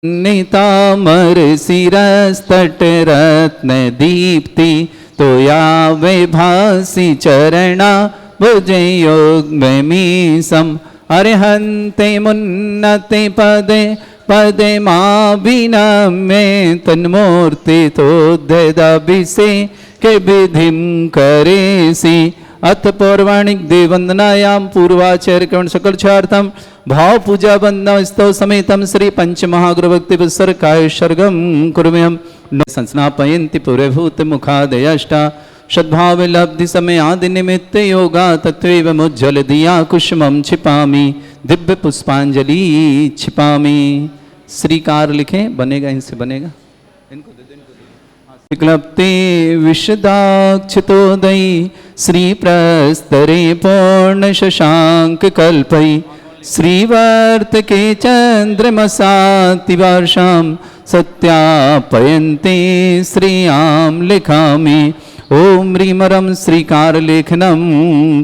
नितामर शिरस्तट रत्न दीप्ति तोया वे भासी चरणा भुजे योग मीसम अरहंते मुन्नते पदे पदे माभिनम्ये तन्मूर्ति तोद्यदाभिषे के विधिम करेसि अथ पौर्वाणिक देववंदनायाम पूर्वाचार्य कर्ण सकल चार्थम भाव पूजा वंदना स्तव समेतम श्री पंच महागुरु भक्ति पुस्तर काय सर्गम कुर्म्यम संस्नापयन्ति पुरभूत मुखादयष्टा सद्भाव लब्धि समय आदि निमित्त योगा तत्वेव मुज्जल दिया कुसुमम छिपामी दिव्य पुष्पांजलि छिपामी। श्रीकार लिखें, बनेगा, इनसे बनेगा। क्लप्ते विशदाक्षितोदयी श्री प्रस्तरे पूर्ण शशांक कल्पई श्रीवर्त के चंद्रमसातिवर्षां सत्यापयन्ते श्रियां लिखामि ओम ह्रीमरं श्रीकार लेखनम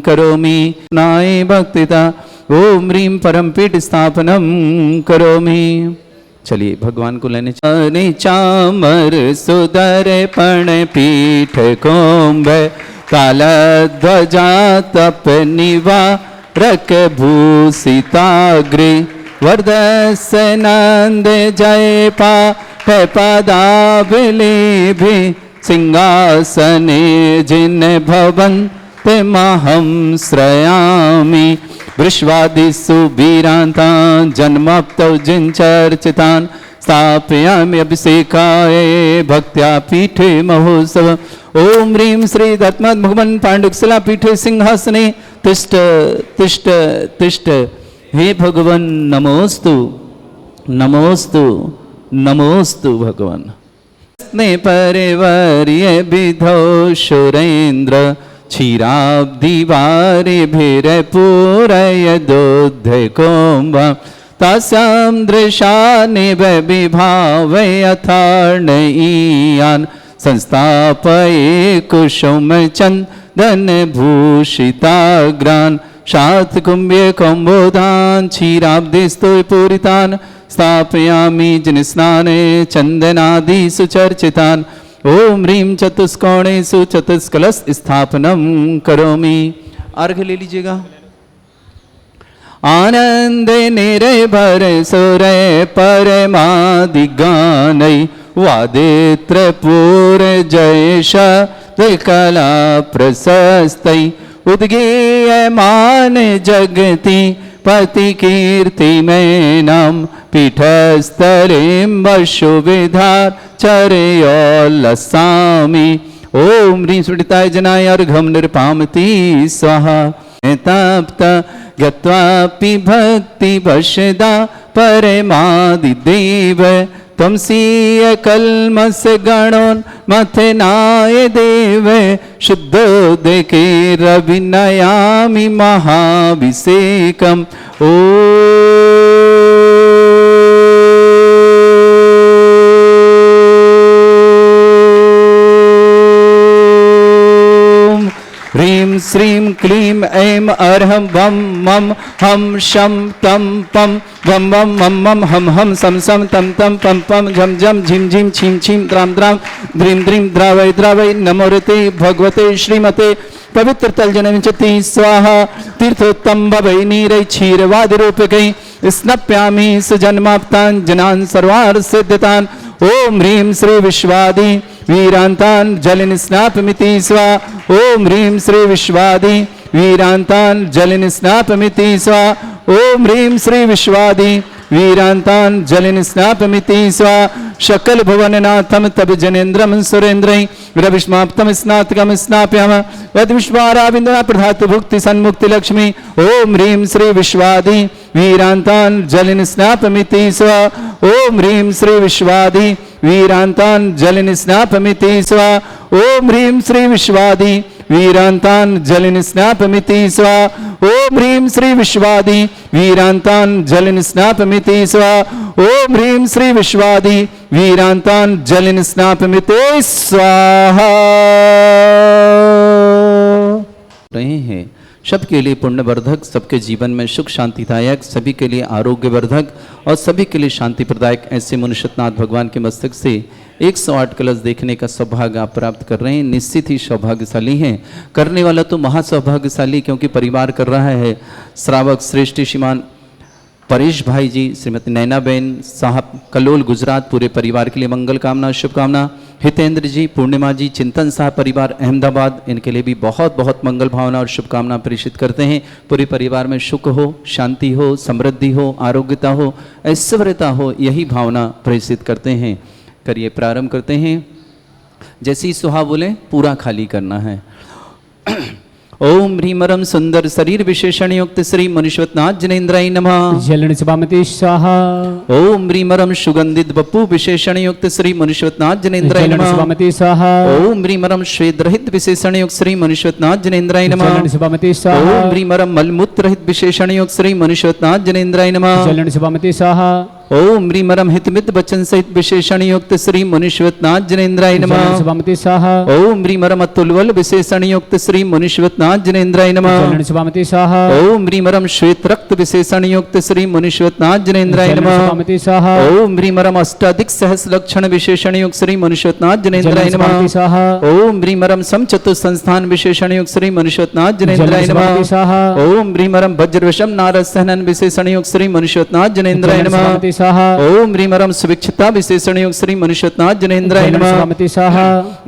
करोमि नाय भक्तिता ओम ह्रीं परमपीठ स्थापनम करोमि। चलिए भगवान को लेने चामर सुदर पण पीठ कोम्ब कालध्वजा तप निवा रक भूषिताग्रे वरदसनंद जय पा पदावलेभि सिंहासने जिन भवन महं श्रयामि वृष्वादिषु वीरान्तान् जन्मप्तौ जिनचर्चितान् स्थापयामि अभिषेकाय भक्त्या पीठे महोत्सव ओम ह्रीं श्री दत्तमत् भगवन् पाण्डुकशिला पीठे सिंहासने तिष्ठ तिष्ठ तिष्ठ। हे भगवन् नमोस्तु नमोस्तु नमोस्तु भगवन्। स्ने परिवर्य विधौ सुरेन्द्र क्षीराब्धिवारे भिरपूरयदोद्धकोम्ब तासां दृशानिव विभावय यथार्णयीयान् संस्थापये कुसुमचन्दनभूषिताग्रान् शातकुम्भ्य कौम्बोधान् क्षीराब्धिस्तु पूरितान् स्थापयामि जिनस्नाने चन्दनादि सुचर्चितान् ओम ह्रीं चतुष्कोणेषु चतुष्कलश स्थापनम करोमि। अर्घ्य ले लीजिएगा। आनंद निर्भर सुर परमादिगानै वादित्र पूर जयश कला प्रशस्तै उद्गीयमान जगति पति कीर्ति में नाम पीठस्थलीं वशुविधार चरयोल्लसामि ओम ह्रीं सुडिताय जनाय अर्घं निर्पामति स्वाहा। तप्त गत्वापि भक्ति वशदा परमादिदेव त्वंसीय कल्मष गणोन् मथनाय देव शुद्धोदके रविनयामि महाभिषेकम् ओ ह्रीं श्रीं क्लीं ऐं अर्हं वं मं हम शं तं पं वं वं मं मं हम हम सं सं तं तं पं पं झं झं झिं झिं छीं छीं द्रां द्रां द्रीं द्रीं द्रावय द्रावय नमोरते भगवते श्रीमते पवित्र तलजनविंशति स्वाहा। तीर्थोत्तम भवै नीरै क्षीरवादिरूपकै स्नप्यामि सुजन्माप्तान् जनान् सर्वार्थ सिद्धतान् ओम ह्रीं श्री विश्वादि वीरांतान् जलनिस्नापमिति स्वा ओम ह्रीं श्री विश्वादि वीरांतान् जलनिस्नापमिति स्वा ओम ह्रीं श्री विश्वादि वीरांतान् जलनिस्नापमिति स्वा। शकल भुवननाथं तब जनेन्द्रं सुरेन्द्रै रविष्माप्तं स्नातकं स्नापयामः यद्विश्वाराविन्दना प्रधातु भुक्ति सन्मुक्ति लक्ष्मी ओम ह्रीं श्री विश्वादि वीरांतान् जलनिस्नापमिति स्वा ओम ह्रीं श्री विश्वादि वीरांतान् जलनिस्नापमिति स्वा ओम ह्रीं श्री विश्वादि वीरांतान् जलनिस्नापमिति स्वा ओम ह्रीं श्री विश्वादि वीरांतान् जलनिस्नापमिति स्वा ओम ह्रीं श्री विश्वादि वीरांतान् जलनिस्नापमिति स्वाहा। रहे हैं सबके लिए पुण्यवर्धक, सबके जीवन में सुख शांतिदायक, सभी के लिए आरोग्यवर्धक और सभी के लिए शांति प्रदायक ऐसे मनुष्यनाथ भगवान के मस्तक से 108 कलश देखने का सौभाग्य आप प्राप्त कर रहे हैं। निश्चित ही सौभाग्यशाली हैं। करने वाला तो महासौभाग्यशाली, क्योंकि परिवार कर रहा है। श्रावक श्रेष्ठ श्रीमान परेश भाई जी, श्रीमती नैना बहन साहब कलोल गुजरात, पूरे परिवार के लिए मंगल कामना शुभकामना। हितेंद्र जी, पूर्णिमा जी, चिंतन साहब परिवार अहमदाबाद, इनके लिए भी बहुत बहुत मंगल भावना और शुभकामना प्रेषित करते हैं। पूरे परिवार में सुख हो, शांति हो, समृद्धि हो, आरोग्यता हो, ऐश्वर्यता हो, यही भावना प्रेषित करते हैं। करिए, प्रारंभ करते हैं। जैसे ही सुहा बोले पूरा खाली करना है। ओम ह्रीमरम सुंदर शरीर विशेषण युक्त श्री मनुष्यनाथ जनेन्द्राय नमः। जलन सभामती स्वाहा। ओम ह्रीमरम सुगंधित बप्पू विशेषण युक्त श्री मनुष्यनाथ जनेन्द्राय जलन नमः। सभामती स्वाहा। ओम ह्रीमरम श्वेत रहित विशेषण युक्त श्री मनुष्यनाथ जनेन्द्राय नमः। जलन सभामती स्वाहा। ओम ह्रीमरम मलमूत्र रहित विशेषण युक्त श्री मनुष्यनाथ जनेन्द्राय नमः। जलन सभामती स्वाहा। ओम ह्रीमरम हितमित वचन सहित विशेषण युक्त श्री मनुष्यनाथ जनेन्द्राय जलन नमः। सभामती स्वाहा। ओम ह्रीमरम अतुलबल विशेषण युक्त श्री मनुष्यनाथ जनेन्द्राय नमः। जलन सभामती स्वाहा। ओम ह्रीमरम श्वेत रक्त विशेषण युक्त श्री मनुष्यनाथ जनेन्द्राय जलन नमः। सभामती स्वाहा। ओम ह्रीमरम अष्टाधिक सहस्र लक्षण विशेषण युक्त श्री मनुष्यनाथ जनेन्द्राय जलन नमः। सभामती स्वाहा। ओम ह्रीमरम समचतुर संस्थान विशेषण युक्त श्री मनुष्यनाथ जनेन्द्राय जलन नमः। सभामती स्वाहा। ओम ह्रीमरम वज्रवशम नारद सहनन विशेषण युक्त श्री मनुष्यनाथ जनेन्द्राय जलन नमः। सभामती स्वाहा। ओम ह्रीमरम सुविक्षता विशेषण युक्त श्री मनुष्यनाथ जनेन्द्राय जलन नमः। सभामती स्वाहा।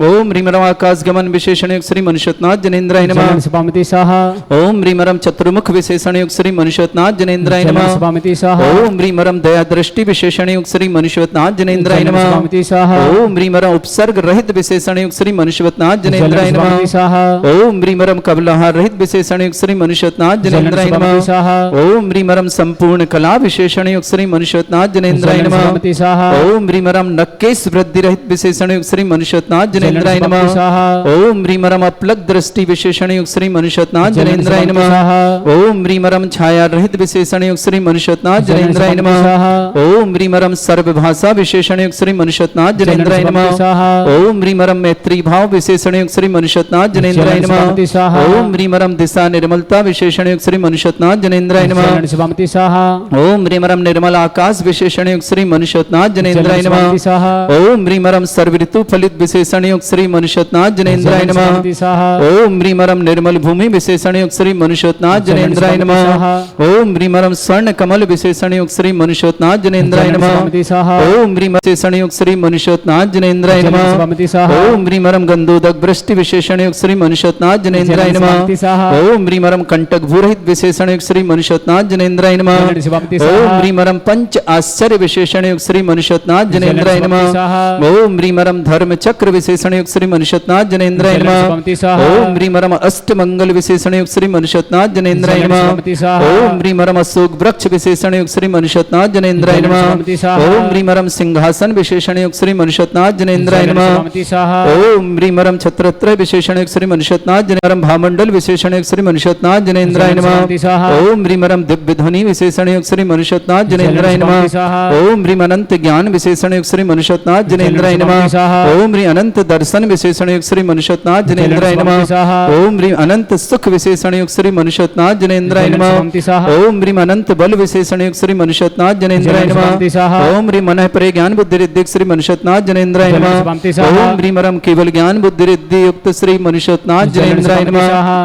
ओम ह्रीमरम आकाश गमन विशेषण युक्त श्री मनुष्यनाथ जनेन्द्राय नमः। जलन सभामती स्वाहा। ओम ह्रीमरम चतुर्मुख विशेषण युक्त श्री मनुष्यनाथ जनेन्द्राय जलन नमः। सभामती स्वाहा। ओम ह्रीमरम दया दृष्टि विशेषण युक्त श्री मनुष्यनाथ जनेन्द्राय जलन नमः। सभामती स्वाहा। ओम ह्रीमरम उपसर्ग रहित विशेषण युक्त श्री मनुष्यनाथ जनेन्द्राय जलन नमः। सभामती स्वाहा। ओम ह्रीमरम कबलहार रहित विशेषण युक्त श्री मनुष्यनाथ जलन जनेन्द्राय सभामती नमः। स्वाहा। ओम ह्रीमरम संपूर्ण कला विशेषण युक्त श्री मनुष्यनाथ जनेन्द्राय जलन नमः। सभामती स्वाहा। ओम ह्रीमरम नक्केश वृद्धि रहित विशेषण युक्त श्री मनुष्यनाथ जनेन्द्राय जलन नमः। सभामती स्वाहा। ओम ह्रीमरम अपलक दृष्टि विशेषण युक्त श्री मनुष्यनाथ जलन जनेन्द्राय सभामती नमः। स्वाहा। ओम ह्रीमरम छाया रहित विशेषण युक्त श्री मनुष्यनाथ जलन जनेन्द्राय सभामती नमः। स्वाहा। ओम ह्रीमरम सर्वभाषा विशेषण युक्त श्री मनुष्यनाथ जनेन्द्राय जलन नमः। सभामती स्वाहा। ओम ह्रीमरम मैत्री भाव विशेषण युक्त श्री मनुष्यनाथ जनेन्द्राय जलन नमः। सभामती स्वाहा। ओम ह्रीमरम दिशा निर्मलता विशेषण युक्त श्री मनुष्यनाथ जनेन्द्राय नमः। जलन सभामती स्वाहा। ओम ह्रीमरम निर्मल आकाश विशेषण युक्त श्री मनुष्यनाथ जनेन्द्राय जलन नमः। सभामती स्वाहा। ओम ह्रीमरम सर्व ऋतु फलित विशेषण युक्त श्री मनुष्यनाथ जनेन्द्राय जलन नमः। सभामती स्वाहा। ओम ह्रीमरम निर्मल भूमि विशेषण युक्त श्री मनुष्यनाथ जनेन्द्राय जलन नमः। सभामती ओम ह्रीमरम स्वर्ण कमल विशेषण युक्त श्री मनुष्यनाथ जनेन्द्राय जलन नमः। सभामती स्वाहा। ओम ह्रीमरम विशेषण युक्त श्री मनुष्यनाथ जनेन्द्राय जलन नमः। सभामती स्वाहा। ओम ह्रीमरम गंधोदक वृष्टि विशेषण युक्त श्री मनुष्यनाथ जनेन्द्राय जलन नमः। सभामती स्वाहा। ओम ह्रीमरम कंटक भूरहित विशेषण युक्त श्री मनुष्यनाथ जनेन्द्राय नमः। जलन सभामती ओम स्वाहा। ह्रीमरम पंच आश्चर्य विशेषण युक्त श्री मनुष्यनाथ जनेन्द्राय जलन नमः। सभामती स्वाहा। ओम ह्रीमरम धर्म चक्र विशेषण युक्त श्री मनुष्यनाथ जनेन्द्राय जलन नमः। सभामती स्वाहा। ओम ह्रीमरम अष्ट मंगल विशेषण युक्त श्री मनुष्यनाथ जनेन्द्राय जलन नमः। सभामती स्वाहा। ओम ह्रीमरम अशोक वृक्ष विशेषण युक्त श्री मनुष्यनाथ जनेन्द्राय जलन नमः। सभामती स्वाहा। ओम ह्रीमरम सिंहासन विशेषण युक्त श्री मनुष्यनाथ जनेन्द्राय जलन नमः। सभामती स्वाहा। ओम ह्रीमरम छत्रत्र विशेषण युक्त श्री मनुष्यनाथ जनेन्द्रम भामंडल विशेषण युक्त श्री मनुष्यनाथ जनेन्द्राय जलन नमः। सभामती स्वाहा। ओम ह्रीमरम दिव्य ध्वनि विशेषण युक्त श्री मनुष्यनाथ जनेन्द्राय जलन नमः। सभामती स्वाहा। ओम ह्रीम अनंत ज्ञान विशेषण युक्त श्री मनुष्यनाथ जनेन्द्राय जलन नमः। सभामती स्वाहा। ओम ह्री अनंत दर्शन विशेषण युक्त श्री मनुष्यनाथ जनेन्द्राय जलन नमः। सभामती स्वाहा। ओम ह्रीम अनंत सुख विशेषण युक्त श्री मनुष्यनाथ जनेन्द्राय जलन नमः। सभामती स्वाहा। ओम ह्रीम अनंत बल विशेषण युक्त श्री मनुष्यनाथ जनेन्द्राय जलन सभामती स्वाहा। नमः। ओम ह्रीम मन परे ज्ञान बुद्धि रिद्धि श्री मनुष्यनाथ जनेन्द्राय जलन नमः। सभामती स्वाहा। ओम ह्रीमरम केवल ज्ञान बुद्धि रिद्धि युक्त श्री मनुष्यनाथ जलन जनेन्द्राय सभामती नमः। स्वाहा।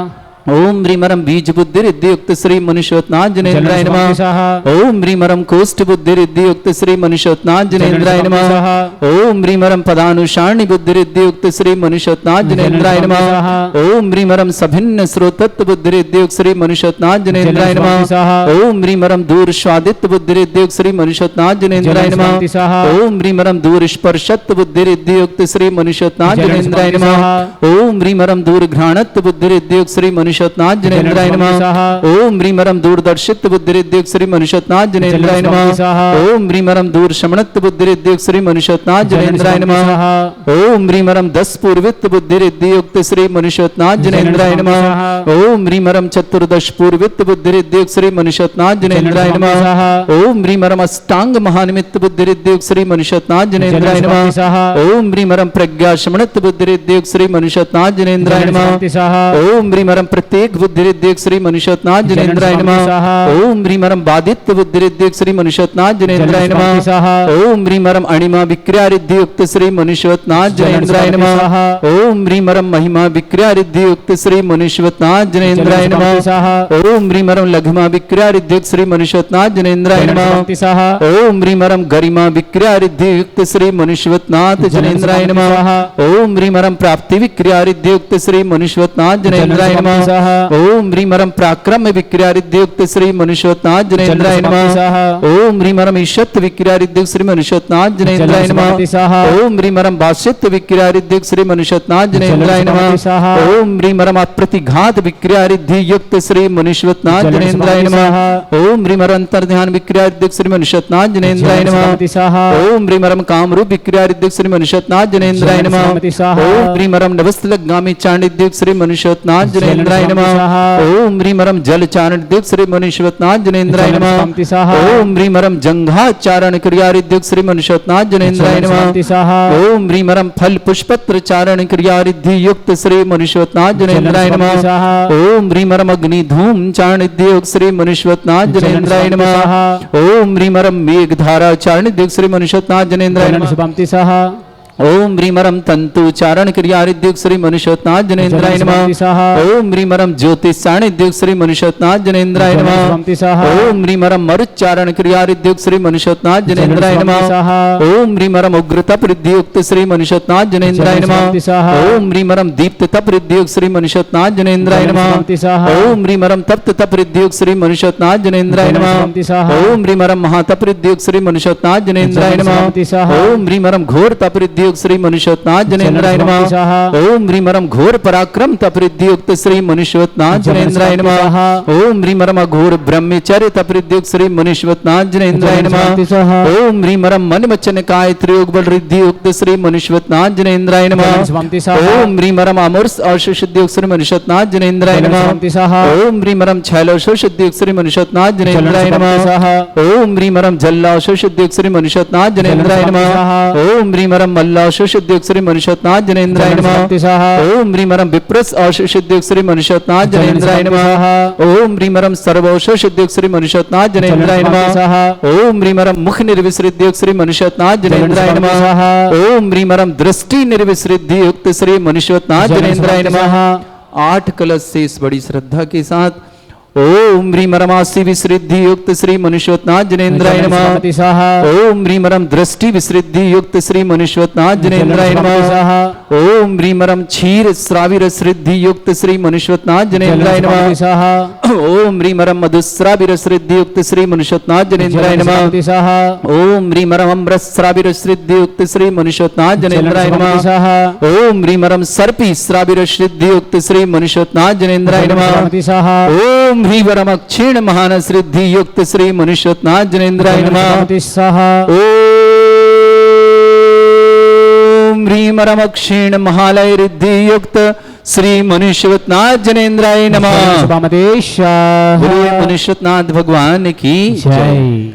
ओम ह्रीमरम बीज बुद्धि रिद्धि युक्त श्री मनुष्यनाथ जनेन्द्राय जलन नमः। सभामती स्वाहा। ओम ह्रीमरम कोष्ठ बुद्धि रिद्धि युक्त श्री मनुष्यनाथ जनेन्द्राय जलन नमः। सभामती स्वाहा। ओम ह्रीमरम पदानुसारणी बुद्धि रिद्धि युक्त श्री मनुष्यनाथ जनेन्द्राय जलन नमः। सभामती स्वाहा। ओम ह्रीमरम सभिन्न स्रोतत्व बुद्धि रिद्धि युक्त श्री मनुष्यनाथ जनेन्द्राय जलन नमः। सभामती स्वाहा। ओम ह्रीमरम दूर स्वादित्व बुद्धि रिद्धि युक्त श्री मनुष्यनाथ जनेन्द्राय जलन नमः। सभामती स्वाहा। ओम ह्रीमरम दूर स्पर्शत्व बुद्धि रिद्धि युक्त श्री मनुष्यनाथ जलन जनेन्द्राय सभामती नमः। स्वाहा। ओम ह्रीमरम दूर घ्राणत्व बुद्धि रिद्धि युक्त श्री मनुष्यनाथ जनेन्द्राय जलन नमः। सभामती स्वाहा। ओम ह्रीमरम दूरदर्शित्व बुद्धि रिद्धि युक्त श्री मनुष्यनाथ जनेन्द्राय जलन नमः। सभामती स्वाहा। ओम ह्रीमरम दूर शमनत्व बुद्धि रिद्धि युक्त श्री मनुष्यनाथ जलन जनेन्द्राय सभामती नमः। स्वाहा। ओम ह्रीमरम 10 पूर्वित्व बुद्धि रिद्धि युक्त श्री मनुष्यनाथ जनेन्द्राय जलन नमः। सभामती स्वाहा। ओम ह्रीमरम चतुर्दश पूर्वित्व बुद्धि रिद्धि युक्त श्री मनुष्यनाथ जनेन्द्राय जलन नमः। सभामती स्वाहा। ओम ह्रीमरम अष्टांग महानिमित्त बुद्धि रिद्धि युक्त श्री मनुष्यनाथ जनेन्द्राय जलन नमः। सभामती स्वाहा। ओम ह्रीमरम प्रज्ञा शमनत्व बुद्धि रिद्धि युक्त श्री मनुष्यनाथ जनेन्द्राय जलन नमः। सभामती स्वाहा। ओम ह्रीमरम प्रत्येक बुद्धिरिद्धिक श्री मनुष्योत्नाथ जनेन्द्राय नमः। ओम ह्रीमरम बादित्य बुद्धिरिद्धिक श्री मनुष्योत्नाथ जनेन्द्राय नमः। ओम ह्रीमरम अणिमा विक्रिया रिद्धि युक्त श्री मनुष्योत्नाथ जनेन्द्राय नमः। ओम ह्रीमरम महिमा विक्रिया रिद्धि युक्त श्री मनुष्योत्नाथ जनेन्द्राय नमः। ओम ह्रीमरम लघिमा विक्रिया रिद्धि युक्त श्री मनुष्योत्नाथ जनेन्द्राय नमः। ओम ह्रीमरम गरिमा विक्रिया रिद्धि युक्त श्री मनुष्योत्नाथ जनेन्द्राय नमः। ओम ह्रीमरम प्राप्ति विक्रिया रिद्धि युक्त श्री मनुष्योत्नाथ जनेन्द्राय नमः। ओम ह्रीमरम पराक्रम विक्रिया रिद्धि युक्त श्री मनुष्योत्नाथ जनेन्द्राय नमः। ओम ह्रीमरम ईशत विक्रिया रिद्धि युक्त श्री मनुष्योत्नाथ जनेन्द्राय नमः। ओम ह्रीमरम बाष्यत्व विक्रिया रिद्धि युक्त श्री मनुष्योत्नाथ जनेन्द्राय नमः। ओम ह्रीमरम अप्रतिघात विक्रिया रिद्धि युक्त श्री मनुष्योत्नाथ जनेन्द्राय नमः। ओम ह्रीमरम अंतर्ध्यान विक्रिया रिद्धि युक्त श्री मनुष्योत्नाथ जनेन्द्राय नमः। ओम ह्रीमरम कामरूप विक्रिया रिद्धि युक्त श्री मनुष्योत्नाथ जनेन्द्राय नमः। ओम ह्रीमरम नवस्तलगामी चारण रिद्धि युक्त श्री मनुष्योत्नाथ जनेन्द्राय नमः। ओम ह्रीमरम जल चारण रिद्धि युक्त श्री मनुष्योत्नाथ जनेन्द्राय नमः। ओम ह्रीमरम जंघा चारण क्रिया रिद्धि युक्त श्री मनुष्योत्नाथ जनेन्द्राय नमः। ओम ह्रीमरम फल पुष्पत्र चारण क्रिया रिद्धि युक्त श्री मनुष्योत्नाथ जनेन्द्राय नमः। ओम ह्रीमरम अग्नि धूम चारण रिद्धि युक्त श्री मनुष्योत्नाथ जनेन्द्राय नमः। ओम ह्रीमरम मेघधारा चारण रिद्धि युक्त श्री मनुष्योत्नाथ जनेन्द्राय नमः। ओम ह्रीमरम तंतु चारण क्रिया रिद्धि युक्त श्री मनुष्योत्नाथ जनेन्द्राय नमः। ओम ह्रीमरम ज्योतिष चारण रिद्धि युक्त श्री मनुष्योत्नाथ जनेन्द्राय नमः। ओम ह्रीमरम मरुच्चारण क्रिया रिद्धि युक्त श्री मनुष्योत्नाथ जनेन्द्राय नमः। ओम ह्रीमरम उग्र तप रिद्धि युक्त श्री मनुष्योत्नाथ जनेन्द्राय नमः। ओम ह्रीमरम दीप्त तप रिद्धि युक्त श्री मनुष्योत्नाथ जनेन्द्राय नमः। ओम ह्रीमरम तप्त तप रिद्धि युक्त श्री मनुष्योत्नाथ जनेन्द्राय नमः। ओम ह्रीमरम महातप रिद्धि युक्त श्री मनुष्योत्नाथ जनेन्द्राय नमः। ओम ह्रीमरम घोर तप रिद्धि युक्त श्री मनुष्योत्नाथ जनेन्द्राय नमः। ओम ह्रीमरम घोर पराक्रम तप रिद्धि युक्त श्री मनुष्योत्नाथ जनेन्द्राय नमः। ओम ह्रीमरम अघोर ब्रह्मचर्य तप रिद्धि युक्त श्री मनुष्योत्नाथ जनेन्द्राय नमः। ओम ह्रीमरम मन वचन काय त्रियोग बल रिद्धि युक्त श्री मनुष्योत्नाथ जनेन्द्राय नमः। ओम ह्रीमरम अमृत औषध सिद्धि युक्त श्री मनुष्योत्नाथ जनेन्द्राय नमः। ओम ह्रीमरम छैल औषध सिद्धि युक्त श्री मनुष्योत्नाथ जनेन्द्राय नमः। ओम ह्रीमरम जल औषध सिद्धि युक्त श्री मनुष्योत्नाथ जनेन्द्राय नमः। ओम ह्रीमरम मल्ल औषध सिद्धि युक्त श्री मनुष्योत्नाथ जनेन्द्राय नमः। ओम ह्रीमरम विप्रस औषध सिद्धि युक्त श्री मनुष्योत्नाथ जनेन्द्राय नमः। ओम ह्रीमरम सर्व औषध सिद्धि युक्त श्री मनुष्योत्नाथ जनेन्द्राय नमः। ओम ह्रीमरम मुख निर्विसृद्धि युक्त श्री मनुष्योत्नाथ जनेन्द्राय नमः। ओम ह्रीमरम दृष्टि निर्विसृद्धि युक्त श्री मनुष्योत्नाथ जनेन्द्राय नमः। 8 कलश से इस बड़ी श्रद्धा के साथ ओम ह्रीमरमासी विसृद्धि युक्त श्री मनुष्योत्नाथ जनेन्द्राय नमः। ओम ह्रीमरम दृष्टि विसृद्धि युक्त श्री मनुष्योत्नाथ जनेन्द्राय नमः। ओम ह्रीमरम क्षीर श्राविर श्रद्धि युक्त श्री मनुष्योत्नाथ जनेन्द्राय नमः। ओम ह्रीमरम मधुश्राविर श्रद्धि युक्त श्री मनुष्योत्नाथ जनेन्द्राय नमः। ओम ह्रीमरम अमृत श्राविर श्रद्धि युक्त श्री मनुष्योत्नाथ जनेन्द्राय नमः। ओम ह्रीमरम सर्पी श्राविर श्रद्धि युक्त श्री मनुष्योत्नाथ जनेन्द्राय नमः। ओम ह्रीमरम क्षीण महान श्रद्धि युक्त श्री मनुष्योत्नाथ जनेन्द्राय नमः। ओम ह्रीमरम क्षीण महालय रिद्धि युक्त श्री मनुष्योत्नाथ जनेन्द्राय नमः। बोलिए मनुष्योत्नाथ भगवान की जय।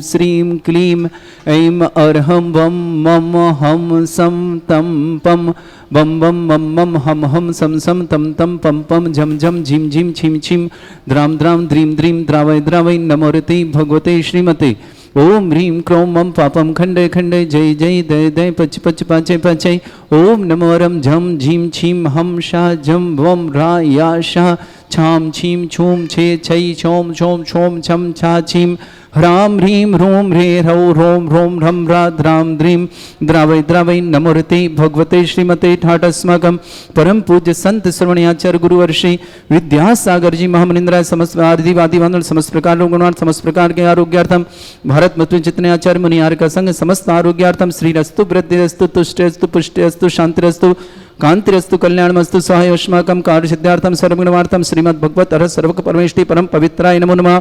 श्रीं क्लीं ऐं अर्हं वं मम हम सम तम पम बम बम मम मम हम हम सम सम तम तम पम पम झम झम झिम झिम छिम छिम द्राम द्राम द्रीम द्रीम द्रावय द्रावय नमोरते भगवते श्रीमते। ओम ह्रीं क्रों मम पापम खंडे खंडे जय जय दय दय पच पच पाचे पाचे। ओम नमो रम झम झीम छीम हम शा झम वम रा या शा छाम छीम छूम छे छई छोम छोम छोम छम छा छीम ह्रां ह्रीं ह्रूं ह्रे ह्रौं ह्रों ह्रों ह्रं ह्रां द्रीं द्रावै द्रावै नमोरते भगवते श्रीमते ठाटस्माकं परम पूज्य संत श्रवणयाचार्य गुरुवर्षि विद्यासागर जी महामनिंद्राय समस्त आदिवादी वादन समस्त प्रकार गुणवान समस्त प्रकार के आरोग्यार्थम भारत मत जितने आचार्य मुनियार का संग समस्त आरोग्यार्थम श्रीरस्तु वृद्धिरस्तु तुष्टिरस्तु पुष्टिरस्तु शांतिरस्तु कांतिरस्तु कल्याणमस्तु सहायोष्माकं कार्य सिद्धार्थम सर्वगुणवार्थम श्रीमद् भगवत अरहत सर्वक परमेष्टि परम पवित्राय नमो नमः।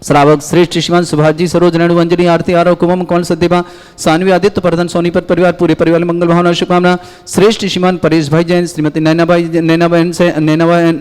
श्रावक श्रेष्ठ श्रीमान सुभाष जी सरोज रेणुवंजनी आरती आरव कुमम कौन सदेवा सानवी आदित्य प्रधान सोनीपत परिवार पूरे परिवार मंगल भावना शुभकामना। श्रेष्ठ श्रीमान परेश भाई जैन श्रीमती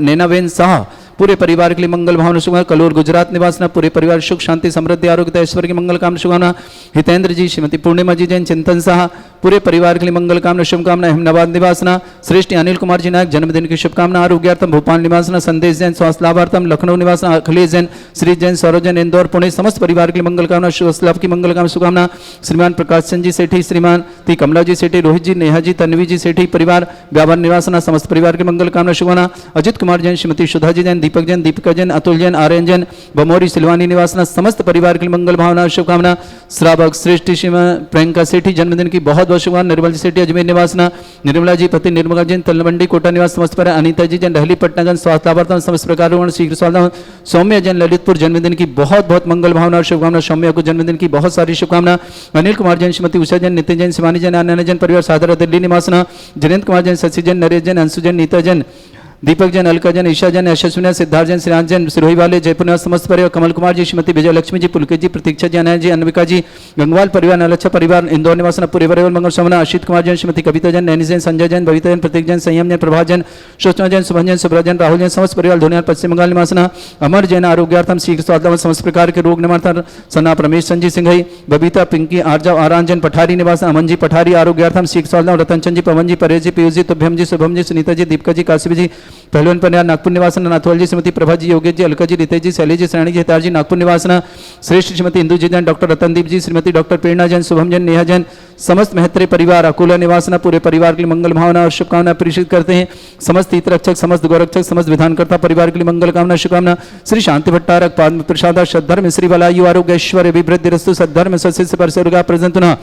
नैनाबेन शाह पूरे परिवार के लिए मंगल भावना शुभकामना। कलोर गुजरात निवासना पूरे परिवार सुख शांति समृद्धि आरोग्य ऐश्वर्य की मंगल कामना शुभकामना। हितेंद्र जी श्रीमती पूर्णिमा जी जैन चिंतन शाह पूरे परिवार के लिए मंगल कामना शुभकामना। अहमदाबाद निवासना श्रेष्ठ अनिल कुमार जी नायक जन्मदिन की शुभकामना आरोग्यार्थम। भोपाल निवासना संदेश जैन स्वास्थ्य लाभार्थम। लखनऊ निवासना अखिलेश जैन श्री जैन सौरभ जैन इंदौर पुणे समस्त परिवार के लिए मंगल कामना लाभ की मंगल कामना शुभकामना। श्रीमान प्रकाश चंद जी सेठी श्रीमती कमला जी सेठी रोहित जी नेहा जी तन्वी जी सेठी परिवार व्यापार निवासना समस्त परिवार के मंगल कामना शुभकामना। अजित कुमार जैन श्रीमती सुधा जी जैन दीपक जैन दीपिका जैन अतुल जैन आर्यन जैन बमोरी सिलवानी निवासना समस्त परिवार के लिए मंगल भावना शुभकामना। श्रावक श्रेष्ठ श्रीमान प्रियंका सेठी जन्मदिन की बहुत बहुत शुभकामना। निर्मल जी सेठी अजमेर निवासना निर्मला जी पति निर्मला जैन तलवंडी कोटा निवास समस्त परिवार। अनीता जी जैन रहली पटनागंज स्वास्थ्य लाभार्थम समस्त प्रकार शीघ्र स्वास्थ्य। सौम्य जैन ललितपुर जन्मदिन की बहुत बहुत मंगल भावना और शुभकामना। सौम्य को जन्मदिन की बहुत सारी शुभकामना। अनिल कुमार जैन श्रीमती उषा जैन नितिन जैन शिवानी जैन अन्य जैन परिवार साधारण दिल्ली निवासना। जयंत कुमार जैन शशि जैन नरेश जैन अंशु जैन नीता जैन दीपक जैन अलका जैन ईशा जैन यशस्विनी सिद्धार्थ जैन श्रीराज जैन सिरोही वाले जयपुर निवास समस्त परिवार। कमल कुमार जी श्रीमती विजय लक्ष्मी जी पुलके जी प्रतीक्षा जी अनय जी अन्विका जी गंगवाल परिवार नलच्छा परिवार इंदौर निवासना पूरे परिवार मंगल समना। अशित कुमार जैन श्रीमती कविता जैन नैनी जैन संजय जैन बबीता जैन प्रतीक जैन संयम जैन प्रभात जैन सुषमा जैन सुभन जैन सुब्रत जैन राहुल जैन समस्त परिवार धोनियार पश्चिम बंगाल निवासना। अमर जैन आरोग्यार्थम शीघ्र स्वास्थ्य समस्त प्रकार के रोग निवारण सना रमेश संजी सिंघई बबीता पिंकी आर्जा आरान जैन पठारी निवास। अमन जी पठारी आरोग्यार्थम शीघ्र स्वास्थ्य। रतन चंद जी पवन जी परेश जी पीयूष जी तुभ्यम जी शुभम जी सुनीता जी दीपिका जी काशी जी पहलवान परिवार नागपुर निवासना। नाथवाल जी श्रीमती प्रभा जी योगेश जी अलका जी रितेश जी शैलेश जी सैनी जी हितार जी नागपुर निवासना। श्रेष्ठ श्रीमती इंदु जी जैन डॉक्टर रतनदीप जी श्रीमती डॉक्टर प्रेरणा जैन शुभम जैन नेहा जैन समस्त महत्रे परिवार अकोला निवासना पूरे परिवार के लिए मंगल भावना और शुभकामना प्रेषित करते हैं। समस्त हितरक्षक समस्त गौरक्षक समस्त विधानकर्ता परिवार के लिए मंगल कामना शुभकामना। श्री शांति भट्टारक पाद प्रसाद सद्धर्म श्री वलायु आरोग्य ऐश्वर्य अभिवृद्धि रस्तु सद्धर्म सस्य परसर्गा प्रजंतुना।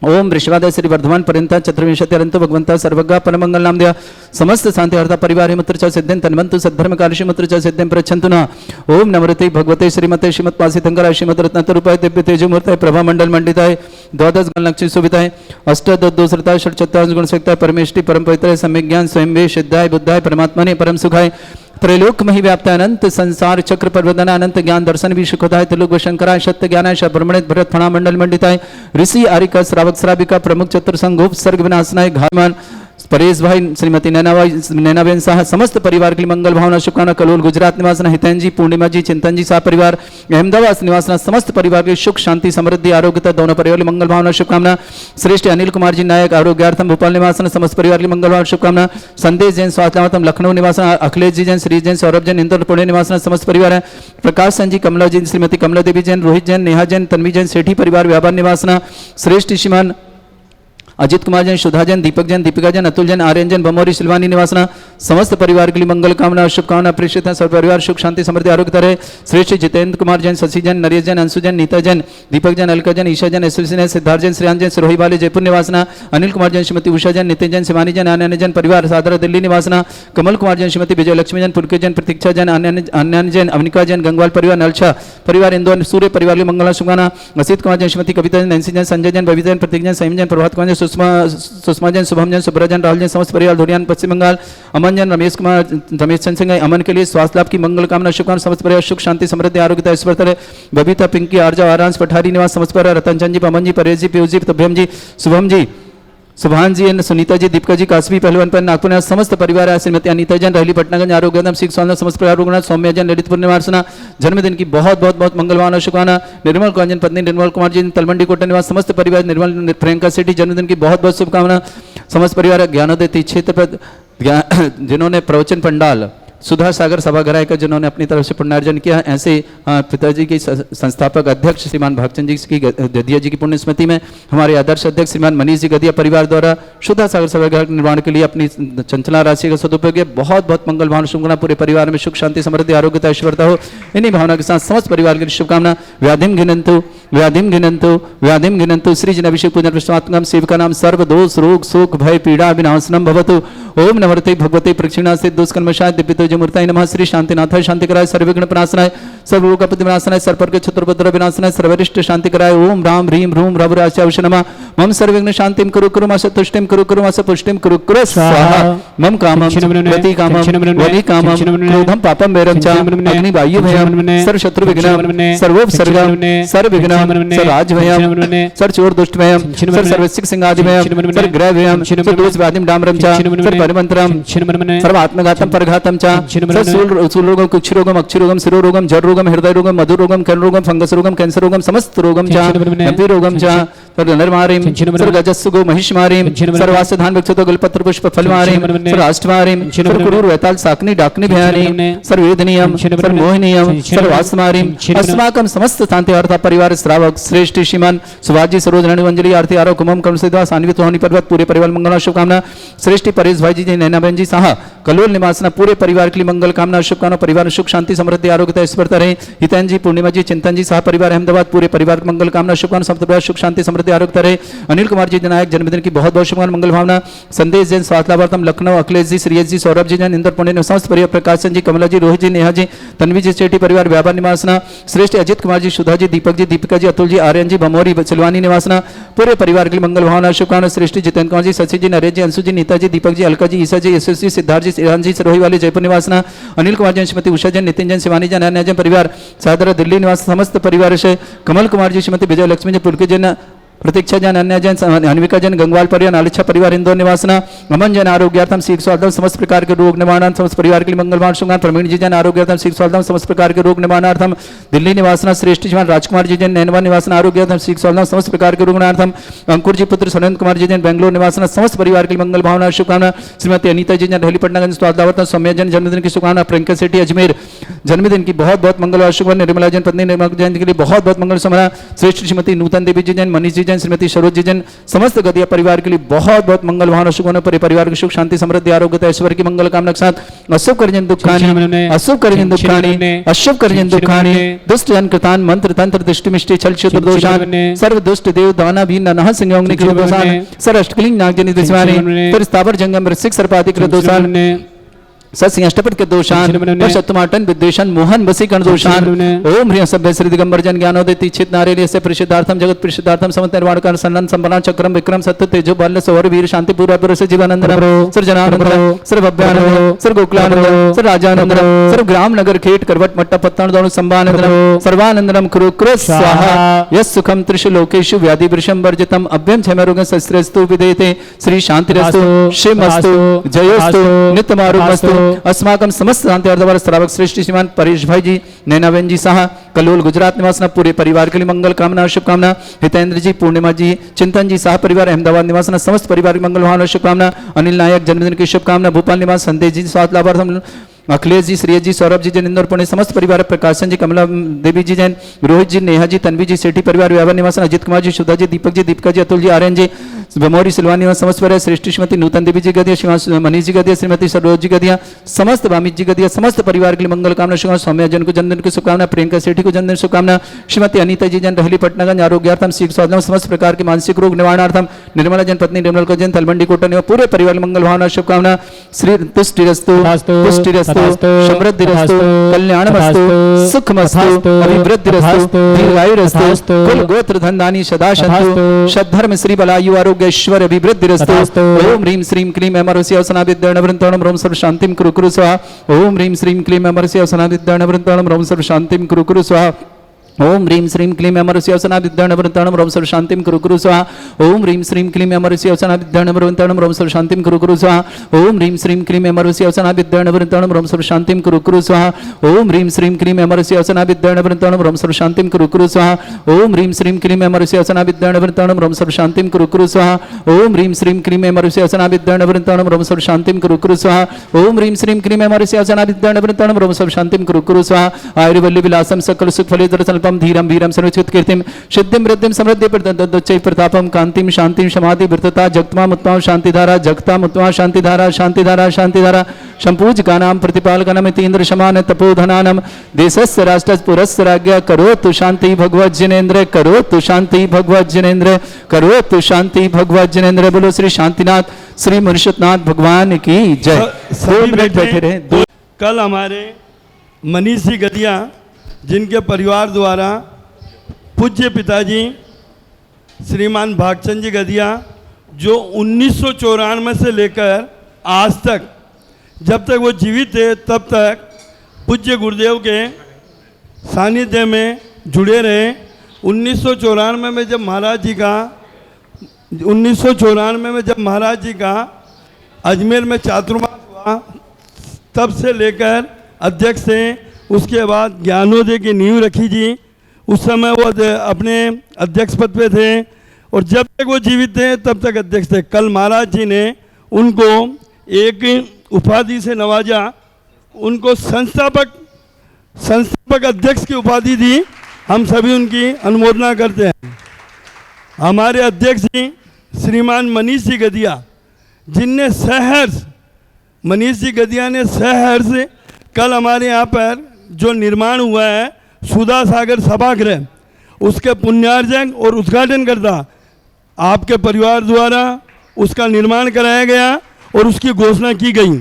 ओम वृषभादय श्री वर्धमान पर्यंता चतुर्विंशत्यरंत भगवंता सर्वगा परमंगल नाम दिया समस्त शांतिहर्ता परिवार हिमत्र च सिद्धं तन्वंतु सद्धर्म कार्यशिमत्र च सिद्धं प्रच्छन्तु न। ओम नमोते भगवते श्रीमते श्रीमत्पासितंकर श्रीमद रत्नतरूपाय दिव्य तेजोमूर्ताय प्रभा मंडल मंडिताय द्वादश गणलक्ष्मी सुविताय अष्टदोसरताय षट्चत्वारिंश गुणशक्ताय परमेष्टि परम पवित्राय सम्यक ज्ञान स्वयं वे सिद्धाय बुद्धाय परमात्मने परम सुखाय त्रैलोक मही व्याप्त अनंत संसार चक्र प्रवर्धन अनंत ज्ञान दर्शन भी सुखदाय त्रिलोक शंकराय सत्य ज्ञानाय ब्रह्मणित भरत फणा मंडल मंडिताय ऋषि आरिका श्रावक श्राविका प्रमुख चतुर्संगोप सर्ग विनाशनाय घायमान परेश भाई श्रीमती नैनाबेन शाह समस्त परिवार के लिए मंगल भावना शुभकामना। कलोल गुजरात निवासना हितेन जी पूर्णिमा जी चिंतन जी शाह परिवार अहमदाबाद निवासना समस्त परिवार के सुख शांति समृद्धि आरोग्यता दोनों परिवार के मंगल भावना शुभकामना। श्रेष्ठ अनिल कुमार जी नायक आरोग्यार्थम भोपाल निवासना समस्त परिवार के मंगल भावना शुभकामना। संदेश जैन स्वास्थ्यम लखनऊ निवासना अखिलेश जी जैन श्री जैन सौरभ जैन इंदौर पुणे निवासना समस्त परिवार है। प्रकाश चंद जी कमला जी श्रीमती कमला देवी जैन रोहित जैन नेहा जैन तन्वी जैन सेठी परिवार व्यापार निवासना। श्रेष्ठ श्रीमान अजित कुमार जैन सुधा जैन दीपक जैन दीपिका जैन अतुल जैन आर्यन जैन बमोरी सिलवानी निवासना समस्त परिवार के लिए मंगल कामना और शुभकामना प्रेषित है। सब परिवार सुख शांति समृद्धि आरोग्य रहे। श्रेष्ठ जितेंद्र कुमार जैन शशि जैन नरेश जैन अंशु जैन नीता जैन दीपक जैन अलका जैन ईशा जैन यशस्विनी सिद्धार्थ जैन श्रीराज जैन सिरोही वाले जयपुर निवासना। अनिल कुमार जैन श्रीमती उषा जैन नितिन जैन शिवानी जैन अन्य जैन परिवार साधारण दिल्ली निवासना। कमल कुमार जैन श्रीमती विजय लक्ष्मी जैन पुलके जैन प्रतीक्षा जैन अन्य जैन अवनिका जैन गंगवाल परिवार नलछा परिवार इंदौर सूर्य परिवार के मंगल शुभकामना। असित कुमार जैन श्रीमती कविता जैन नैन्सी जैन संजय जैन बबीता जैन प्रतीक जैन संयम जैन प्रभात कुमार जैन सुषमा जैन शुभम जैन सुब्रत जैन राहुल जैन समस्त परिवार धोरियान पश्चिम बंगाल। अमन जैन रमेश चंद सिंह अमन के लिए स्वास्थ्य लाभ की मंगल कामना शुभकामना। समस्त परिवार सुख शांति समृद्धि आरोग्यता ऐश्वर्य। बबीता पिंकी आर्जा आरांश पठारी निवास समस्त परिवार रतन चंद जी पवन जी परेश जी पीयूष जी तुभ्यम जी शुभम जी सुभान जी सुनीता जी दीपिका जी काशवी पहलवान पर नागपुर समस्त परिवार है। श्रीमती अनीता जैन रहली पटनागंज आरोग्यम सिख स्वास्थ्य समस्त परिवार रुग्णाथ सौम्य जैन ललितपुर निवासना जन्मदिन की बहुत बहुत बहुत मंगल भावना शुभकामना। निर्मल कुमार जैन पत्नी निर्मल कुमार जी तलवंडी कोटा निवास समस्त परिवार निर्मल प्रियंका सेठी जन्मदिन की बहुत बहुत शुभकामना। समस्त परिवार ज्ञानोदय क्षेत्र पर जिन्होंने प्रवचन पंडाल सुधा सागर सभागृह का जिन्होंने अपनी तरफ से पुण्यार्जन किया, ऐसे पिताजी के संस्थापक अध्यक्ष श्रीमान भागचंद जी की गदिया जी की पुण्य स्मृति में हमारे आदर्श अध्यक्ष श्रीमान मनीष जी गदिया परिवार द्वारा सुधा सागर सभागृह के निर्माण के लिए अपनी चंचला राशि का सदुपयोग किया। बहुत बहुत मंगल भावना शुभकामना, पूरे परिवार में सुख शांति समृद्धि आरोग्यता ऐश्वर्यता हो, इन्हीं भावना के साथ समस्त परिवार के लिए शुभकामना। व्याधिम घिनंतु व्याधिम घिनंतु व्याधिम घिनंतु श्री जन अभिषेक पूजन प्रश्नात्मकम सेवका नाम सर्व दोष रोग शोक भय पीड़ा विनाशनम भवतु। ओम नमस्ते भगवते प्रक्षिणासे दुष्कर्मशाय दिव्यतेज मूर्ताय नमः। श्री शांतिनाथाय शांतिकराय सर्वविघ्न प्रणाशनाय सर्वरोगपति विनाशनाय सर्पर के क्षत्रभद्र विनाशनाय सर्वरिष्ट शांतिकराय। ओम राम ह्रीम ह्रूम रव राशि नमः। मम सर्वविघ्न शांतिम कुरु कुरु मास तुष्टिम कुरु कुरु मास पुष्टिम कुरु कुरु स्वाहा। मम कामम गति कामम वनि कामम क्रोधम पापम वैरम च अग्नि वायु भयम सर्व शत्रु विघ्नम सर्वोपसर्गम सर्व विघ्नम सर्वराज भयम सर्व चोर दुष्ट भयम सर्व सर्वसिक सिंहादि भयम सर्व ग्रह भयम सर्व दोष व्याधिम डामरम च सर्व परिमंत्रम सर्व आत्मघातम परघातम च सर्व सूल रोगम कुक्षि रोगम अक्षि रोगम शिरो रोगम जर रोगम हृदय रोगम मधुर रोगम कर्ण रोगम फंगस रोगम कैंसर रोगम समस्त रोगम च गंभीर रोगम च सर्व नरमारिम सर्व गजस्सुगो महिषमारिम सर्व वासधान वृक्षतो गलपत्र पुष्प फलमारिम सर्व अष्टमारिम सर्व कुरूर वैताल साकनी डाकनी भयानिम सर्व वेदनीयम सर्व मोहिनीयम सर्व वासमारिम अस्माकं समस्त शांति वार्ता परिवार श्रावक श्रेष्ठ श्रीमान सुभाजी सरोज रणवंजली आरती आरो कुमम कर्म सिद्धवा सान्वित होनी पर्वत पूरे परिवार मंगल शुभकामना। श्रेष्ठ परेश भाई जी नैना बहन जी साहा कलोल निवासना पूरे परिवार के लिए मंगल कामना शुभकामना। परिवार में सुख शांति समृद्धि आरोग्यता ऐश्वर्यता रहे। हितैन जी पूर्णिमा जी चिंतन जी साहा परिवार अहमदाबाद पूरे परिवार को मंगल कामना शुभकामना। सब परिवार सुख शांति समृद्धि आरोग्यता रहे। अनिल कुमार जी जनायक जन्मदिन की बहुत बहुत शुभकामना मंगल भावना। संदेश जैन स्वास्थ्यवर्तम लखनऊ अखिलेश जी श्रेयस जी सौरभ जी जैन इंदौर पुणे समस्त परिवार प्रकाशन जी कमला जी रोहित जी नेहा जी तन्वी जी चेटी परिवार व्यापार निवासना। श्रेष्ठ अजित कुमार जी सुधा जी दीपक जी दीपिका जी अतुल जी आर्यन जी भमोरी सिलवानी निवासना पूरे परिवार के लिए मंगल भावना शुभकामना। श्रेष्ठ जितेंद्र कुमार जी शशि जी नरेश जी अंशु जी नीता जी दीपक जी अलका जी ईसा जी यशस्वी जी सिद्धार्थ जी ईरान जी सरोही वाले जयपुर निवासना। अनिल कुमार जैन श्रीमती उषा जैन नितिन जैन शिवानी जैन अन्य जैन परिवार सादरा दिल्ली निवास समस्त परिवार से कमल कुमार जी श्रीमती विजय लक्ष्मी जी पुलके जैन प्रतीक्षा जैन अन्य जैन हनविका जैन गंगवाल परिवार नालिच्छा परिवार इंदौर निवासना। अमन जैन आरोग्यार्थम सीख स्वास्थ्यम समस्त प्रकार के रोग निवारणार्थम समस्त परिवार के लिए मंगलवान शुभकामना। प्रवीण जी जैन आरोग्यार्थम सीख स्वास्थ्यम समस्त प्रकार के रोग निवारणार्थम दिल्ली निवासना। श्रेष्ठ जवान राजकुमार जी जैन नैनवा निवासना आरोग्यार्थम सीख स्वास्थ्यम समस्त प्रकार के रोग निवारणार्थम। अंकुर जी पुत्र सुरेंद्र कुमार जी जैन बेंगलोर निवासना समस्त परिवार के लिए मंगल भावना शुभकामना। श्रीमती अनीता जी जैन ढली पटनागंज स्वास्थ्यवर्तन सौम्या जैन जन्मदिन की शुभकामना। प्रियंका सेठी अजमेर जन्मदिन की बहुत बहुत मंगल शुभकामना। निर्मला जैन पत्नी निर्मला जैन के लिए बहुत बहुत मंगल शुभकामना। श्रेष्ठ श्रीमती नूतन देवी जी जैन मनीष जी जैन श्रीमती सरोज जी जैन समस्त गदिया परिवार के लिए बहुत बहुत मंगल भावना शुभकामना। पूरे परिवार की सुख शांति समृद्धि आरोग्यता ऐश्वर्य की मंगल कामना के साथ अशुभ करजन दुखानी अशुभ करजन दुखानी अशुभ करजन दुखानी दुष्ट जन कृतान मंत्र तंत्र दृष्टि मिष्टि छल क्षुद्र दोषान सर्व दुष्ट देव दाना भी ननह संयोगनि कृत दोषान सर अष्टकलिंग नागजनि दिशवानी फिर स्थावर जंगम ऋषिक सर्पादि कृत दोषान सस्य अष्टपद के दोषान शतमाटन विद्वेषण मोहन वसीकरण दोषान। ओम ह्रीं सभ्य श्री दिगंबर जन ज्ञानोदय तीक्षित नारेय से परिषदार्थम जगत परिषदार्थम समत निर्वाण कारण सन्नन संपन्न चक्रम विक्रम सत्य तेजो बल सौर वीर शांति पूर्व पुरुष Jeevanand sir Jananand sir Bhavyanand sir Gokulanand sir Rajanand sir ग्राम नगर खेट करवट मट्टा पत्तन दोनों संबानंदम सर्वानंदम कुरु कुरु स्वाहा। यस सुखम त्रिषु लोकेषु व्याधि वृषम वर्जितम अभ्यम क्षयरोगं सस्त्रस्तु विदेते श्री शांतिरस्तु शिवमस्तु जयोस्तु नित्यमारोग्यमस्तु। अस्माकं समस्त शांति अर्धवार श्रावक श्रेष्ठ श्रीमान परेश भाई जी नैनाबेन जी साहा कलोल गुजरात निवासना पूरे परिवार के लिए मंगल कामना शुभकामना। हितेंद्र जी पूर्णिमा जी चिंतन जी साहा परिवार अहमदाबाद निवासना समस्त परिवार की मंगल भावना शुभकामना। अनिल नायक जन्मदिन की शुभकामना। भोपाल निवास संदेश जी स्वास्थ्य लाभार्थम अखिलेश जी श्रेयस जी सौरभ जी जैन इंदौर पुणे समस्त परिवार प्रकाशन जी कमला देवी जी जैन रोहित जी नेहा जी तन्वी जी सेठी परिवार व्यापार निवासन अजित कुमार जी सुधा जी दीपक जी दीपिका जी अतुल जी आर्यन जी भमोरी सिलवानी निवास समस्त परिवार श्रेष्ठ श्रीमती नूतन देवी जी गदिया श्रीमान मनीष जी गदिया श्रीमती सरोज जी गदिया समस्त वामित जी गदिया समस्त परिवार के लिए मंगल कामना शुभकामना। सौम्या जन को जन्मदिन की शुभकामना। प्रियंका सेठी को जन्मदिन शुभकामना। श्रीमती अनीता जी जन रहली पटनागंज आरोग्यार्थम सीख स्वास्थ्यम समस्त प्रकार के मानसिक रोग निवारणार्थम। निर्मला जन पत्नी निर्मल को जन तलमंडी कोटा निवास पूरे परिवार में मंगल भावना शुभकामना। श्री तुष्टिरस्तु पुष्टिरस्तु समृद्धिरस्तु कल्याणमस्तु सुखमस्तु अभिवृद्धिरस्तु दीर्घायुरस्तु कुल गोत्र धन दानी सदा शत्रु सद्धर्म श्री बलायु आरोग्य ऐश्वर्य अभिवृद्धिरस्तु। ओम ह्रीं श्रीं क्लीं अमरस्य अवसनाभिद्यर्णवृन्तरणं रोम सर्व शांतिं कुरु कुरु स्वाहा। ओम ह्रीं श्रीं क्लीं अमरस्य अवसनाभिद्यर्णवृन्तरणं रोम सर्व शांतिं कुरु कुरु स्वाहा। ओम ह्रीं श्रीं क्लीं अमरस्यवसनाभिद्यर्णवृत्ताणं रोम सर्व शांतिं कुरु कुरु स्वाहा। ओम ह्रीं श्रीं क्लीं अमरस्यवसनाभिद्यर्णवृत्ताणं रोम सर्व शांतिं कुरु कुरु स्वाहा। ओम ह्रीं श्रीं क्लीं अमरस्यवसनाभिद्यर्णवृत्ताणं रोम सर्व शांतिं कुरु कुरु स्वाहा। ओम ह्रीं श्रीं क्लीं अमरस्यवसनाभिद्यर्णवृत्ताणं रोम सर्व शांतिं कुरु कुरु स्वाहा। ओम ह्रीं श्रीं क्लीं अमरस्यवसनाभिद्यर्णवृत्ताणं रोम सर्व शांतिं कुरु कुरु स्वाहा। ओम ह्रीं श्रीं क्लीं अमरस्यवसनाभिद्यर्णवृत्ताणं रोम सर्व शांतिं कुरु कुरु स्वाहा। ओम ह्रीं श्रीं क्लीं अमरस्यवसनाभिद्यर्णवृत्ताणं रोम सर्व शांतिं कुरु कुरु स्वाहा। आयुर्वल्ली विलासं सकल सुख फले दर्शनल्पम धीरम वीरम सर्वचित कीर्तिम सिद्धिम वृद्धिम समृद्धि प्रदच्चै प्रतापम कांतिम शांतिम समाधि वृतता जगतमा मुत्तमा शांतिधारा जगता मुत्तमा शांतिधारा शांतिधारा शांतिधारा संपूजकानां प्रतिपालकानां इतीन्द्र समान तपोधनानां देशस्य राष्ट्रस्य पुरस्य राज्ञा करोतु शांति भगवत जिनेन्द्र करोतु शांति भगवत जिनेन्द्र करोतु शांति भगवत जिनेन्द्र। बोलो श्री शांतिनाथ श्री मनुष्यनाथ भगवान की जय। 2 मिनट बैठे रहे। कल हमारे मनीष जी गदिया जिनके परिवार द्वारा पूज्य पिताजी श्रीमान भागचंद जी गदिया जो 1994 से लेकर आज तक जब तक वो जीवित थे तब तक पूज्य गुरुदेव के सानिध्य में जुड़े रहे। 1994 में जब महाराज जी का अजमेर में चातुर्मास हुआ तब से लेकर अध्यक्ष थे। उसके बाद ज्ञानोदय की नींव रखी जी, उस समय वो अपने अध्यक्ष पद पे थे और जब तक वो जीवित थे तब तक अध्यक्ष थे। कल महाराज जी ने उनको एक उपाधि से नवाजा, उनको संस्थापक अध्यक्ष की उपाधि दी। हम सभी उनकी अनुमोदना करते हैं। हमारे अध्यक्ष जी श्रीमान मनीष जी गदिया जिनने सहर्ष मनीष जी गदिया ने सहर्ष कल हमारे यहाँ पर जो निर्माण हुआ है सुधा सागर सभागृह उसके पुण्यार्जन और उद्घाटन करता आपके परिवार द्वारा उसका निर्माण कराया गया और उसकी घोषणा की गई।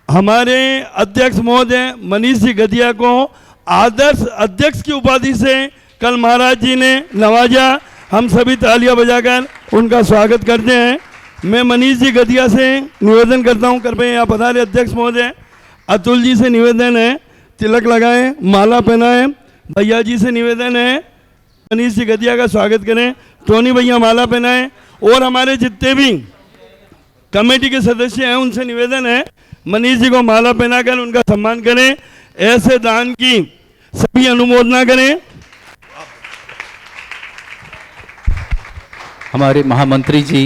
हमारे अध्यक्ष महोदय मनीष जी गदिया को आदर्श अध्यक्ष की उपाधि से कल महाराज जी ने नवाजा। हम सभी तालियां बजाकर उनका स्वागत करते हैं। मैं मनीष जी गदिया से निवेदन करता हूं, कृपया यहाँ पधारे अध्यक्ष महोदय। अतुल जी से निवेदन है तिलक लगाएं, माला पहनाएं। भैया जी से निवेदन है मनीष जी गदिया का स्वागत करें। टोनी भैया माला पहनाएं। और हमारे जितने भी कमेटी के सदस्य हैं उनसे निवेदन है मनीष जी को माला पहनाकर उनका सम्मान करें। ऐसे दान की सभी अनुमोदना करें। हमारे महामंत्री जी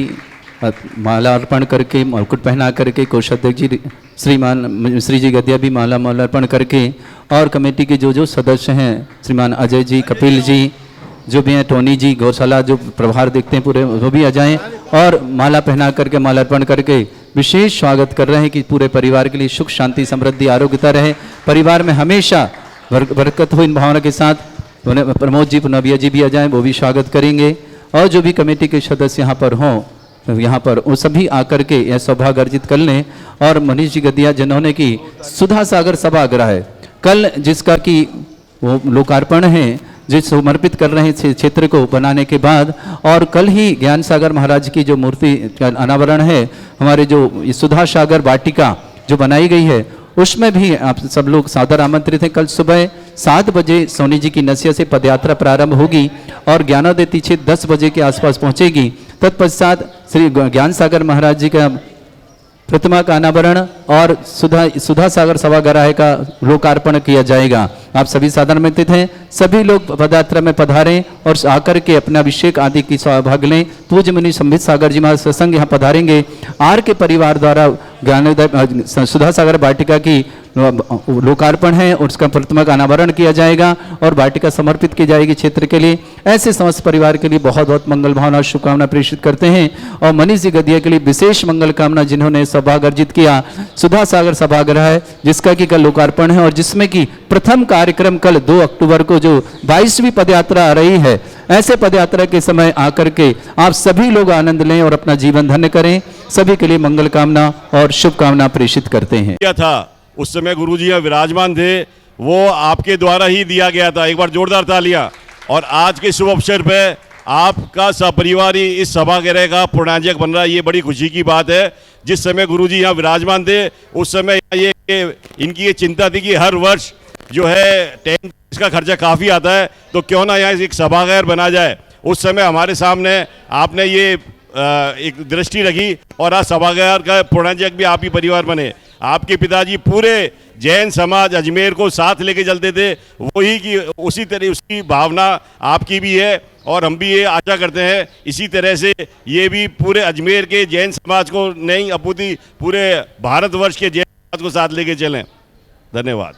माला अर्पण करके मुकुट पहना करके, कोषाध्यक्ष जी श्रीमान श्री जी गदिया भी माला अर्पण करके, और कमेटी के जो सदस्य हैं श्रीमान अजय जी, कपिल जी जो भी हैं, टोनी जी, गौशाला जो प्रभार देखते हैं पूरे वो भी आ जाएं और माला पहना करके माला अर्पण करके विशेष स्वागत कर रहे हैं कि पूरे परिवार के लिए सुख शांति समृद्धि आरोग्यता रहे, परिवार में हमेशा बरकत हो। इन भावना के साथ प्रमोद जी, नबिया जी भी आ जाएं, वो भी स्वागत करेंगे। और जो भी कमेटी के सदस्य यहाँ पर हों, यहाँ पर वो सभी आकर के यह सौभाग्य अर्जित कर लें। और मनीष जी गदिया जिन्होंने की सुधा सागर सभागृह है कल, जिसका कि वो लोकार्पण है, जिस समर्पित कर रहे हैं क्षेत्र को बनाने के बाद, और कल ही ज्ञान सागर महाराज की जो मूर्ति का अनावरण है, हमारे जो सुधा सागर वाटिका जो बनाई गई है उसमें भी आप सब लोग सादर आमंत्रित हैं। कल सुबह 7 बजे सोनी जी की नसिया से पदयात्रा प्रारंभ होगी और ज्ञानोदय तीछे 10 बजे के आसपास पहुंचेगी। तत्पश्चात श्री ज्ञान सागर महाराज जी का प्रतिमा का अनावरण और सुधा सागर सभागृह का लोकार्पण किया जाएगा। आप सभी सादर आमंत्रित हैं। सभी लोग पदयात्रा में पधारें और आकर के अपना अभिषेक आदि की सौभाग्य लें। पूज्य मुनि संबित सागर जी महाराज सत्संग यहाँ पधारेंगे। आर के परिवार द्वारा ज्ञानोदय सुधा सागर वाटिका की लोकार्पण है और उसका प्रतिमा का अनावरण किया जाएगा और वाटिका समर्पित की जाएगी क्षेत्र के लिए। ऐसे समस्त परिवार के लिए बहुत बहुत मंगल भावना शुभकामना प्रेषित करते हैं। और मनीष जी गदिया के लिए विशेष मंगल कामना, जिन्होंने सौभाग्य अर्जित किया सुधा सागर सभागृह है, जिसका कि कल लोकार्पण है और जिसमें कि प्रथम कार्यक्रम कल 2 अक्टूबर को जो 22वीं पदयात्रा आ रही है, ऐसे पदयात्रा के समय आकर के आप सभी लोग आनंद लें और अपना जीवन धन्य करें। सभी के लिए मंगल कामना और शुभकामना प्रेषित करते हैं। क्या था उस समय गुरुजी यहाँ विराजमान थे, वो आपके द्वारा ही दिया गया था। एक बार जोरदार तालियां। और आज के शुभ अवसर पे आपका सपरिवार ही इस सभागृह का पूर्णांजक बन रहा है, ये बड़ी खुशी की बात है। जिस समय गुरुजी यहाँ विराजमान थे उस समय ये इनकी ये चिंता थी कि हर वर्ष जो है टेंट इसका खर्चा काफ़ी आता है, तो क्यों ना यहाँ एक सभागार बना जाए। उस समय हमारे सामने आपने ये एक दृष्टि रखी और आज सभागार का प्रोणाजक भी आप ही परिवार बने। आपके पिताजी पूरे जैन समाज अजमेर को साथ लेके चलते थे, वही की उसी तरह उसकी भावना आपकी भी है और हम भी ये आशा करते हैं इसी तरह से ये भी पूरे अजमेर के जैन समाज को नहीं अपूर्ति पूरे भारतवर्ष के जैन समाज को साथ लेके चलें। धन्यवाद।